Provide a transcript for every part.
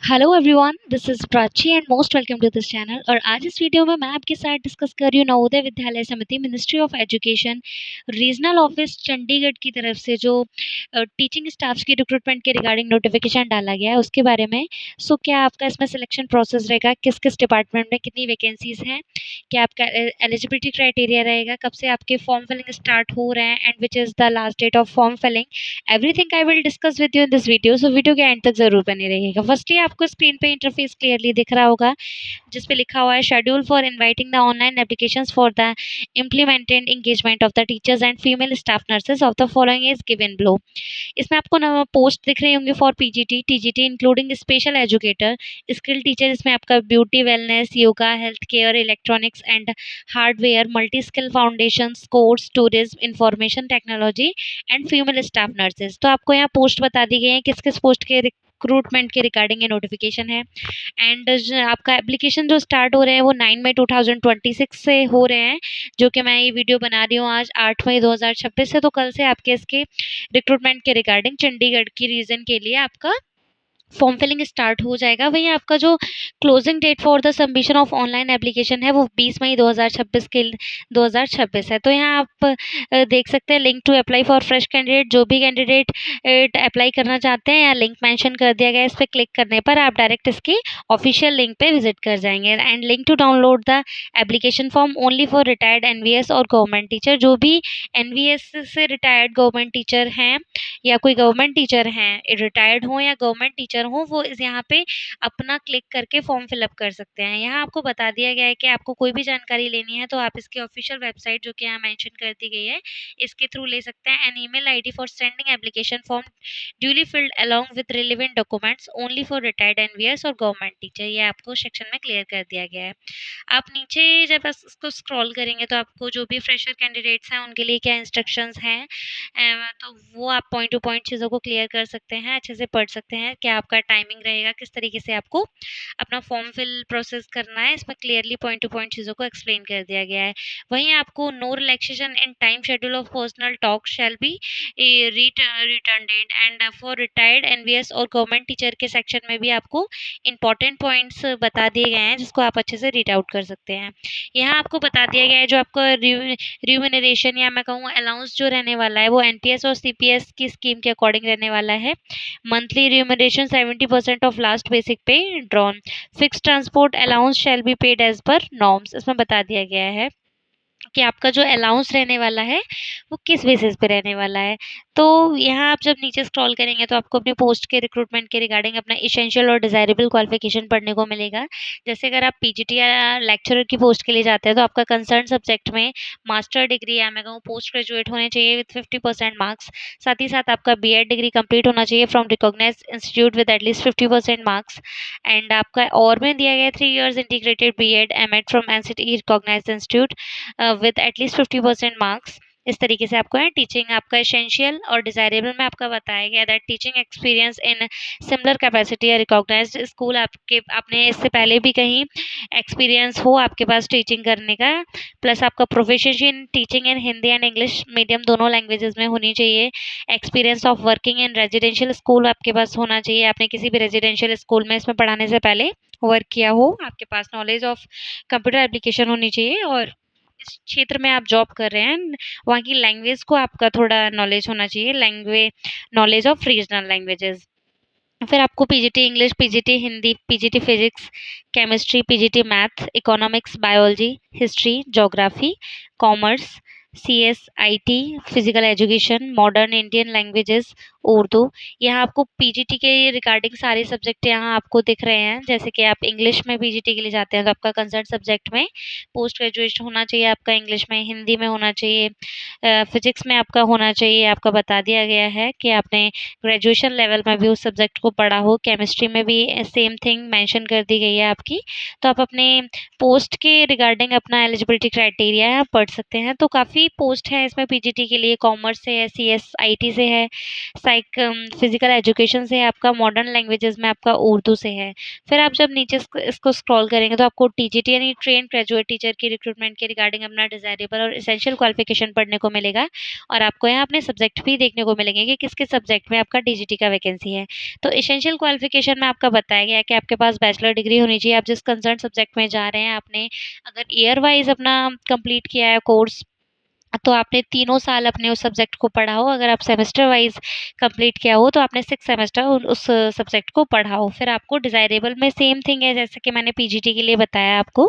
Hello everyone, this is Prachi and most welcome to this channel. और आज इस video में मैं आपके साथ डिस्कस कर रही हूँ नवोदय विद्यालय समिति ministry of education regional office Chandigarh की तरफ से जो टीचिंग स्टाफ्स की रिक्रूटमेंट के रिगार्डिंग नोटिफिकेशन डाला गया है उसके बारे में। सो क्या आपका इसमें सिलेक्शन प्रोसेस रहेगा, किस किस डिपार्टमेंट में कितनी वैकेंसीज हैं, क्या आपका एलिजिबिलिटी क्राइटेरिया रहेगा, कब से आपके फॉर्म फिलिंग स्टार्ट हो रहे हैं and which is the last date of form filling, everything I will discuss with you in this video. So video के एंड तक जरूर बने रहिएगा। फर्स्टली आपको स्क्रीन पे इंटरफेस क्लियरली दिख रहा होगा जिस पे लिखा हुआ है schedule for inviting the online applications for the implemented engagement of the teachers and female staff nurses of the following is given below. इसमें आपको पोस्ट दिख रही होंगी for PGT, TGT including special educator, skill teacher, इसमें आपका beauty, wellness, yoga, health care, electronics and hardware, multi skill foundation course, tourism, information technology and female staff nurses. तो आपको यहाँ पोस्ट बता दी गई है किस किस पोस्ट के रिक्रूटमेंट के रिगार्डिंग ये नोटिफिकेशन है। एंड आपका एप्लीकेशन जो स्टार्ट हो रहे हैं वो 9 मई 2026 से हो रहे हैं, जो कि मैं ये वीडियो बना रही हूँ आज 8 मई 2026 से। तो कल से आपके इसके रिक्रूटमेंट के रिगार्डिंग चंडीगढ़ की रीजन के लिए आपका फॉर्म फिलिंग स्टार्ट हो जाएगा। वहीं आपका जो closing date for the submission of online application है वो 20 मई 2026 है। तो यहाँ आप देख सकते हैं link to apply for fresh candidate. जो भी कैंडिडेट अप्लाई करना चाहते हैं, यहाँ लिंक मेंशन कर दिया गया है, इस पर क्लिक करने पर आप डायरेक्ट इसकी ऑफिशियल लिंक पे विजिट कर जाएंगे। And link to download the application form only for retired NVS और गवर्नमेंट टीचर। जो भी एनवीएस से रिटायर्ड गवर्नमेंट टीचर हैं या कोई गवर्नमेंट टीचर हैं, रिटायर्ड हों या गवर्नमेंट टीचर हों, वो इस यहाँ पे अपना क्लिक करके फॉर्म फिलअप कर सकते हैं। यहाँ आपको बता दिया गया है कि आपको कोई भी जानकारी लेनी है तो आप इसकी ऑफिशियल वेबसाइट जो कि यहाँ मेंशन कर दी गई है इसके थ्रू ले सकते हैं। An email ID for sending application form duly filled along with relevant documents only for retired NVS और गवर्नमेंट टीचर, ये आपको सेक्शन में क्लियर कर दिया गया है। आप नीचे जब इसको स्क्रॉल करेंगे तो आपको जो भी फ्रेशर कैंडिडेट्स हैं उनके लिए क्या इंस्ट्रक्शंस हैं, तो वो आप पॉइंट टू पॉइंट चीज़ों को क्लियर कर सकते हैं, अच्छे से पढ़ सकते हैं। क्या आपका टाइमिंग रहेगा, किस तरीके से आपको अपना फॉर्म फिल प्रोसेस करना है, इसमें क्लियरली पॉइंट टू पॉइंट चीज़ों को एक्सप्लेन कर दिया गया है। वहीं आपको no relaxation in time schedule of personal talk shall be return date and for retired NVS और गवर्नमेंट टीचर के सेक्शन में भी आपको इंपॉर्टेंट पॉइंट्स बता दिए गए हैं जिसको आप अच्छे से रीड आउट कर सकते हैं। यहाँ आपको बता दिया गया है जो आपका रिम्यूनरेशन या मैं कहूँ अलाउंस जो रहने वाला है वो एनपीएस और सीपीएस की स्कीम के अकॉर्डिंग रहने वाला है। Monthly remuneration 70% of last basic pay drawn. Fix transport allowance shall be paid as per norms, इसमें बता दिया गया है कि आपका जो अलाउंस रहने वाला है वो किस बेसिस पे रहने वाला है। तो यहाँ आप जब नीचे स्क्रॉल करेंगे तो आपको अपने पोस्ट के रिक्रूटमेंट के रिगार्डिंग अपना इसेंशियल और डिज़ायरेबल क्वालिफिकेशन पढ़ने को मिलेगा। जैसे अगर आप पीजीटी या लेक्चरर की पोस्ट के लिए जाते हैं तो आपका कंसर्न सब्जेक्ट में मास्टर डिग्री या मैं कहूँ पोस्ट ग्रेजुएट होने चाहिए विद 50% मार्क्स। साथ ही साथ आपका बीएड डिग्री कंप्लीट होना चाहिए from recognize institute with at least 50% marks. And आपका और में दिया गया 3 years integrated BEd MEd from NCT recognize institute with at least 50% marks. इस तरीके से आपको है टीचिंग आपका एसेंशियल और डिजायरेबल में आपका बताया गया that teaching experience in similar capacity या रिकॉग्नाइज्ड स्कूल, आपने इससे पहले भी कहीं एक्सपीरियंस हो आपके पास टीचिंग करने का, प्लस आपका proficiency in teaching in Hindi and English medium दोनों लैंग्वेजेस में होनी चाहिए। Experience of working in residential school आपके पास होना चाहिए, आपने किसी भी रेजिडेंशियल स्कूल में इसमें पढ़ाने से पहले वर्क किया हो, आपके पास नॉलेज ऑफ कंप्यूटर एप्लीकेशन होनी चाहिए और इस क्षेत्र में आप जॉब कर रहे हैं वहाँ की लैंग्वेज को आपका थोड़ा नॉलेज होना चाहिए, नॉलेज ऑफ रीजनल लैंग्वेजेस। फिर आपको PGT English, PGT Hindi, PGT physics, chemistry, PGT math, economics, biology, history, geography, commerce, CS, IT, physical education, modern Indian languages, Urdu. यहाँ आपको पीजीटी के रिगार्डिंग सारे सब्जेक्ट यहाँ आपको दिख रहे हैं। जैसे कि आप इंग्लिश में पीजीटी के लिए जाते हैं तो आपका कंसर्न सब्जेक्ट में पोस्ट ग्रेजुएट होना चाहिए, आपका इंग्लिश में, हिंदी में होना चाहिए, फिजिक्स में आपका होना चाहिए। आपका बता दिया गया है कि आपने ग्रेजुएशन लेवल में भी उस सब्जेक्ट को पढ़ा हो। केमिस्ट्री में भी सेम थिंग मेंशन कर दी गई है आपकी। तो आप अपने पोस्ट के रिगार्डिंग अपना एलिजिबिलिटी क्राइटेरिया है आप पढ़ सकते हैं। तो काफ़ी भी पोस्ट है इसमें पीजीटी के लिए, कॉमर्स से है, सीएस आईटी से है, फिजिकल एजुकेशन से है, आपका मॉडर्न लैंग्वेजेस में आपका उर्दू से है। फिर आप जब नीचे इसको स्क्रॉल करेंगे तो आपको टीजीटी यानी ट्रेन ग्रेजुएट टीचर की रिक्रूटमेंट के रिगार्डिंग अपना डिजायरेबल और एसेंशियल क्वालिफिकेशन पढ़ने को मिलेगा, और आपको यहाँ अपने सब्जेक्ट भी देखने को मिलेंगे कि किस किस सब्जेक्ट में आपका टीजीटी का वैकेंसी है। तो एसेंशियल क्वालिफिकेशन में आपका बताया गया है कि आपके पास बैचलर डिग्री होनी चाहिए, आप जिस कंसर्न सब्जेक्ट में जा रहे हैं, आपने अगर ईयर वाइज अपना कंप्लीट किया है कोर्स तो आपने तीनों साल अपने उस सब्जेक्ट को पढ़ा हो, अगर आप सेमेस्टर वाइज कंप्लीट किया हो तो आपने 6 सेमेस्टर उस सब्जेक्ट को पढ़ा हो। फिर आपको डिज़ायरेबल में सेम थिंग है जैसे कि मैंने पीजीटी के लिए बताया आपको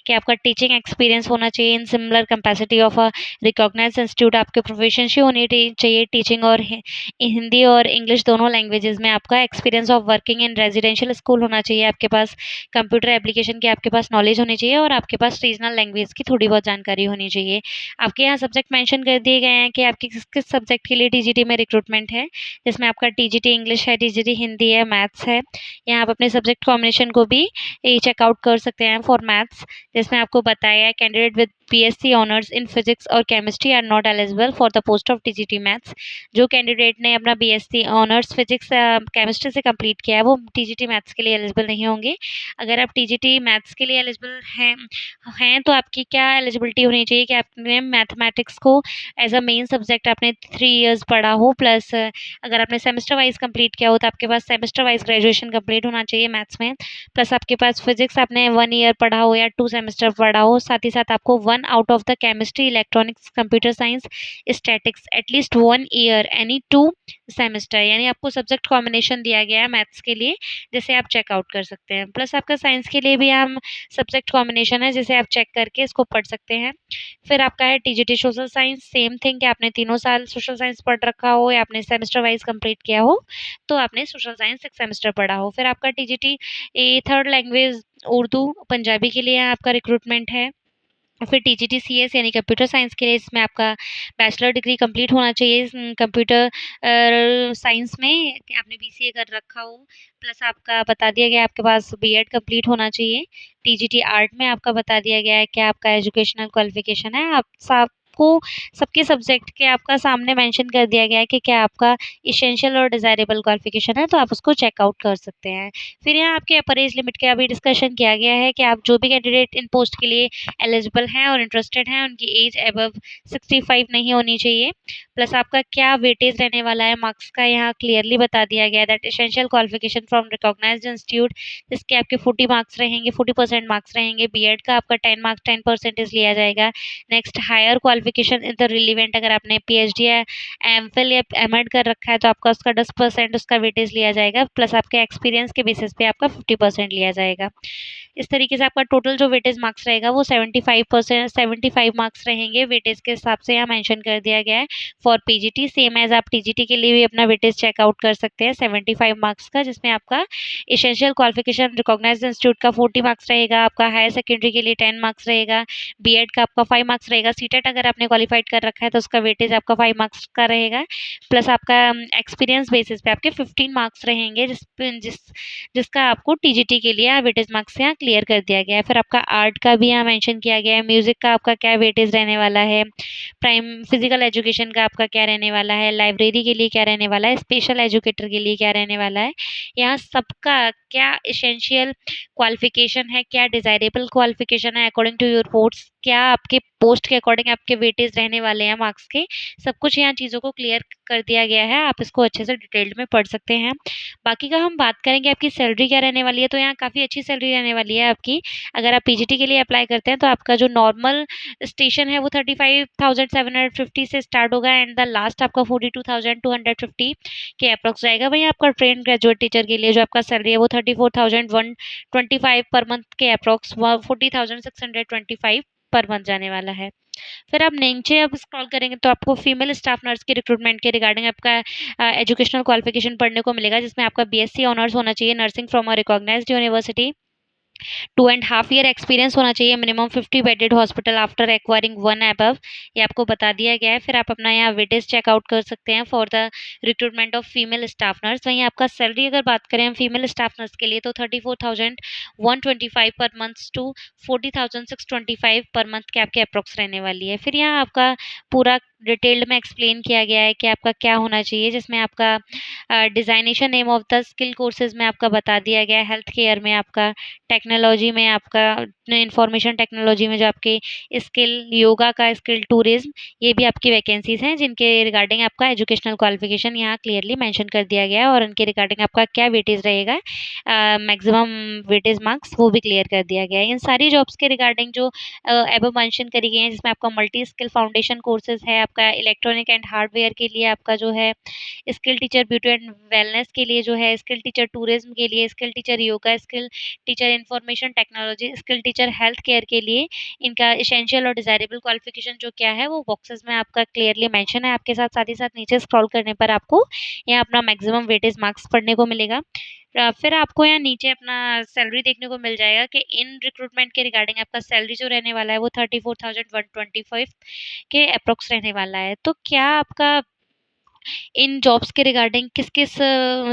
कि आपका टीचिंग एक्सपीरियंस होना चाहिए in similar capacity of a recognized institute, आपके प्रोफिशिएंसी होनी चाहिए टीचिंग और हिंदी और इंग्लिश दोनों लैंग्वेजेस में, आपका experience of working in residential school होना चाहिए, आपके पास कंप्यूटर एप्लीकेशन की आपके पास नॉलेज होनी चाहिए, और आपके पास रीजनल लैंग्वेज की थोड़ी बहुत जानकारी होनी चाहिए। आपके यहाँ सब्जेक्ट मेंशन कर दिए गए हैं कि आपकी किस किस सब्जेक्ट के लिए टीजीटी में रिक्रूटमेंट है, जिसमें आपका टीजीटी इंग्लिश है, टीजीटी हिंदी है, मैथ्स है। यहाँ आप अपने सब्जेक्ट कॉम्बिनेशन को भी चेकआउट कर सकते हैं फॉर मैथ्स, जिसमें आपको बताया है candidate with BSc honours in physics और chemistry are not eligible for the post of TGT maths. जो कैंडिडेट ने अपना बीएससी ऑनर्स फिजिक्स केमिस्ट्री से कंप्लीट किया है वो टीजीटी मैथ्स के लिए एलिजिबल नहीं होंगे। अगर आप टीजीटी मैथ्स के लिए एलिजिबल हैं तो आपकी क्या एलिजिबिलिटी होनी चाहिए कि आपने मैथमेटिक्स को एज अ मेन सब्जेक्ट आपने 3 इयर्स पढ़ा हो, प्लस अगर आपने सेमेस्टर वाइज कंप्लीट किया हो तो आपके पास सेमेस्टर वाइज ग्रेजुएशन कंप्लीट होना चाहिए मैथ्स में, प्लस आपके पास फिजिक्स आपने 1 ईयर पढ़ा हो या 2 सेमेस्टर पढ़ा हो, साथ ही साथ आपको 1 out of the chemistry, electronics, computer science, statics at least 1 year any 2 semester, यानी आपको सब्जेक्ट कॉम्बिनेशन दिया गया है मैथ्स के लिए जिसे आप चेकआउट कर सकते हैं। प्लस आपका साइंस के लिए भी हम सब्जेक्ट कॉम्बिनेशन है जिसे आप चेक करके इसको पढ़ सकते हैं। फिर आपका है TGT social science, same thing कि आपने तीनों साल सोशल साइंस पढ़ रखा हो या आपने सेमेस्टर वाइज कंप्लीट किया हो तो आपने सोशल साइंस 6 सेमेस्टर पढ़ा हो। फिर आपका TGT third language Urdu Punjabi के लिए आपका रिक्रूटमेंट है। फिर टीजीटी सीएस यानी कंप्यूटर साइंस के लिए इसमें आपका बैचलर डिग्री कंप्लीट होना चाहिए कंप्यूटर साइंस में कि आपने बीसीए कर रखा हो, प्लस आपका बता दिया गया है आपके पास बीएड कंप्लीट होना चाहिए। टीजीटी आर्ट में आपका बता दिया गया है कि आपका एजुकेशनल क्वालिफिकेशन है, आप सबको सबके सब्जेक्ट के आपका सामने मेंशन कर दिया गया है कि क्या आपका इसेंशियल और डिज़ायरेबल क्वालिफिकेशन है, तो आप उसको चेकआउट कर सकते हैं। फिर यहाँ आपके अपर एज लिमिट का भी डिस्कशन किया गया है कि आप जो भी कैंडिडेट इन पोस्ट के लिए एलिजिबल हैं और इंटरेस्टेड हैं उनकी एज अबव 65 नहीं होनी चाहिए। प्लस आपका क्या वेटेज रहने वाला है मार्क्स का यहाँ क्लियरली बता दिया गया है that essential qualification from recognized institute, जिसके आपके 40 मार्क्स रहेंगे, 40% मार्क्स रहेंगे। बीएड का आपका 10 मार्क्स 10% लिया जाएगा। Next higher qualification in the relevant, अगर आपने पीएचडी या एमफिल या एमएड कर रखा है तो आपका उसका 10% उसका वेटेज लिया जाएगा, प्लस आपके एक्सपीरियंस के बेसिस पे आपका 50% लिया जाएगा। इस तरीके से आपका टोटल जो वेटेज मार्क्स रहेगा वो 75 मार्क्स रहेंगे वेटेज के हिसाब से यहाँ मेंशन कर दिया गया है फॉर पीजीटी। सेम एज आप टीजीटी के लिए भी अपना वेटेज चेकआउट कर सकते हैं 75 मार्क्स का, जिसमें आपका एसेंशियल क्वालिफिकेशन रिकॉग्नाइज्ड इंस्टीट्यूट का 40 मार्क्स रहेगा, आपका हायर सेकेंडरी के लिए 10 मार्क्स रहेगा, बीएड का आपका 5 मार्क्स रहेगा, सीटेट अगर आपने क्वालिफाइड कर रखा है तो उसका वेटेज आपका 5 मार्क्स का रहेगा, प्लस आपका एक्सपीरियंस बेसिस पे आपके 15 मार्क्स रहेंगे जिसका आपको टीजीटी के लिए वेटेज मार्क्स यहाँ क्लियर कर दिया गया है। फिर आपका आर्ट का भी यहाँ मेंशन किया गया है, म्यूजिक का आपका क्या वेटेज रहने वाला है, प्राइम फिजिकल एजुकेशन का आपका क्या रहने वाला है, लाइब्रेरी के लिए क्या रहने वाला है, स्पेशल एजुकेटर के लिए क्या रहने वाला है, यहाँ सबका क्या एसेंशियल क्वालिफिकेशन है, क्या डिजायरेबल क्वालिफिकेशन है अकॉर्डिंग टू योर पोस्ट, क्या आपके पोस्ट के अकॉर्डिंग आपके वेटेज रहने वाले हैं मार्क्स के, सब कुछ यहाँ चीज़ों को क्लियर कर दिया गया है। आप इसको अच्छे से डिटेल्ड में पढ़ सकते हैं। बाकी का हम बात करेंगे आपकी सैलरी क्या रहने वाली है, तो यहाँ काफ़ी अच्छी सैलरी रहने वाली है आपकी। अगर आप पीजीटी के लिए अप्लाई करते हैं तो आपका जो नॉर्मल स्टेशन है वो 35,750 से स्टार्ट होगा एंड द लास्ट आपका 42,250 के अप्रॉक्स जाएगा। वहीं आपका ट्रेन ग्रेजुएट टीचर के लिए जो आपका सैलरी है वो 34,125 पर मंथ के अप्रॉक्स 40,625 पर मंथ जाने वाला है। फिर आप नीचे अब स्क्रॉल करेंगे तो आपको फीमेल स्टाफ नर्स के रिक्रूटमेंट के रिगार्डिंग आपका एजुकेशनल क्वालिफिकेशन पढ़ने को मिलेगा, जिसमें आपका बीएससी ऑनर्स होना चाहिए nursing from a recognized university, 2.5 year experience होना चाहिए, minimum 50 bedded hospital after acquiring 1 above, ये आपको बता दिया गया है। फिर आप अपना यहाँ वेटेज चेकआउट कर सकते हैं for the recruitment of female staff nurse. वहीं आपका सैलरी अगर बात करें हम फीमेल स्टाफ नर्स के लिए तो 34,125 per month to 40,625 per month के आपके अप्रोक्स रहने वाली है। फिर यहाँ आपका पूरा डिटेल्ड में एक्सप्लेन किया गया है कि आपका क्या होना चाहिए, जिसमें आपका designation name of the skill courses में आपका बता दिया गया है। हेल्थ केयर में आपका, टेक्नोलॉजी में आपका, इंफॉर्मेशन टेक्नोलॉजी में जो आपके स्किल, योगा का स्किल, टूरिज्म, ये भी आपकी वैकेंसीज़ हैं जिनके रिगार्डिंग आपका एजुकेशनल क्वालिफिकेशन यहाँ क्लियरली मेंशन कर दिया गया है और उनके रिगार्डिंग आपका क्या वेटेज रहेगा, मैक्सिमम वेटेज मार्क्स वो भी क्लियर कर दिया गया है। इन सारी जॉब्स के रिगार्डिंग जो अबव मेंशन करी गई हैं, जिसमें आपका मल्टी स्किल फाउंडेशन कोर्सेज है, आपका इलेक्ट्रॉनिक एंड हार्डवेयर के लिए आपका जो है skill teacher beauty and wellness के लिए जो है, स्किल टीचर टूरिज्म के लिए, skill teacher yoga, skill teacher information technology, skill teacher health care के लिए इनका एसेंशियल और डिजायरेबल क्वालिफिकेशन जो क्या है वो बॉक्सेस में आपका क्लियरली मेंशन है आपके साथ ही साथ नीचे स्क्रॉल करने पर आपको यहाँ अपना मैक्सिमम वेटेज मार्क्स पढ़ने को मिलेगा। फिर आपको यहाँ नीचे अपना सैलरी देखने को मिल जाएगा कि इन रिक्रूटमेंट के रिगार्डिंग आपका सैलरी जो रहने वाला है वो 34,125 के अप्रोक्स रहने वाला है। तो क्या आपका इन जॉब्स के रिगार्डिंग किस-किस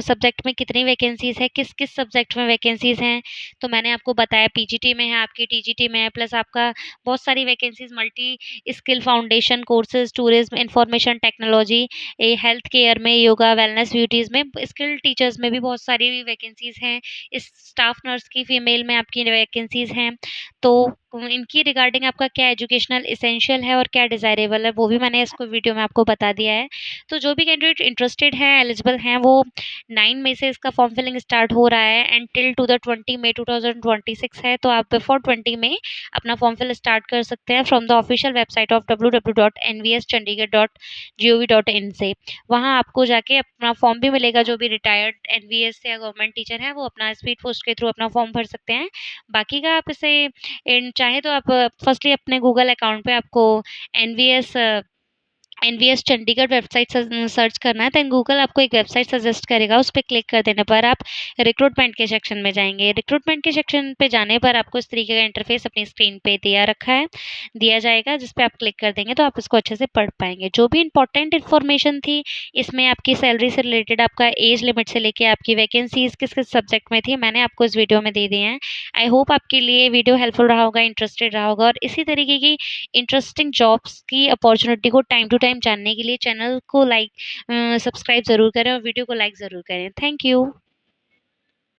सब्जेक्ट में कितनी वैकेंसीज़ है, किस-किस सब्जेक्ट में वैकेंसीज़ हैं, तो मैंने आपको बताया पीजीटी में है, आपकी टीजीटी में है, प्लस आपका बहुत सारी vacancies multi skill foundation courses, tourism, information technology, health care में, योगा, वेलनेस, ब्यूटीज़ में, स्किल टीचर्स में भी बहुत सारी वैकेंसीज़ हैं, इस स्टाफ नर्स की फीमेल में आपकी वैकेंसीज़ हैं। तो इनकी रिगार्डिंग आपका क्या एजुकेशनल एसेंशियल है और क्या डिज़ायरेबल है, वो भी मैंने इसको वीडियो में आपको बता दिया है। तो जो भी कैंडिडेट इंटरेस्टेड हैं, एलिजिबल हैं, वो 9 मई से इसका फॉर्म फिलिंग स्टार्ट हो रहा है एंड टिल टू द 20 मई 2026 है। तो आप बिफोर 20 मई अपना फॉर्म फिल स्टार्ट कर सकते हैं from the official website of www.nvschandigarh.gov.in से। वहाँ आपको जाके अपना फॉर्म भी मिलेगा, जो भी रिटायर्ड एनवीएस या गवर्नमेंट टीचर हैं वो अपना स्पीड पोस्ट के थ्रू अपना फॉर्म भर सकते हैं। बाकी का आप इसे चाहे तो आप फर्स्टली अपने गूगल अकाउंट पे आपको NVS NVS Chandigarh website search करना है, देन गूगल आपको एक वेबसाइट सजेस्ट करेगा, उस पर क्लिक कर देने पर आप रिक्रूटमेंट के सेक्शन में जाएंगे। रिक्रूटमेंट के सेक्शन पे जाने पर आपको इस तरीके का इंटरफेस अपनी स्क्रीन पे दिया जाएगा, जिस पे आप क्लिक कर देंगे तो आप इसको अच्छे से पढ़ पाएंगे। जो भी इंपॉर्टेंट इन्फॉर्मेशन थी इसमें आपकी सैलरी से रिलेटेड, आपका एज लिमिट से लेके आपकी वैकेंसीज किस किस सब्जेक्ट में थी, मैंने आपको इस वीडियो में दे दिए हैं। आई होप आपके लिए वीडियो हेल्पफुल रहा होगा, इंटरेस्टेड रहा होगा, और इसी तरीके की इंटरेस्टिंग जॉब्स की अपॉर्चुनिटी को टाइम टू टाइम जानने के लिए चैनल को सब्सक्राइब ज़रूर करें और वीडियो को लाइक ज़रूर करें। Thank you.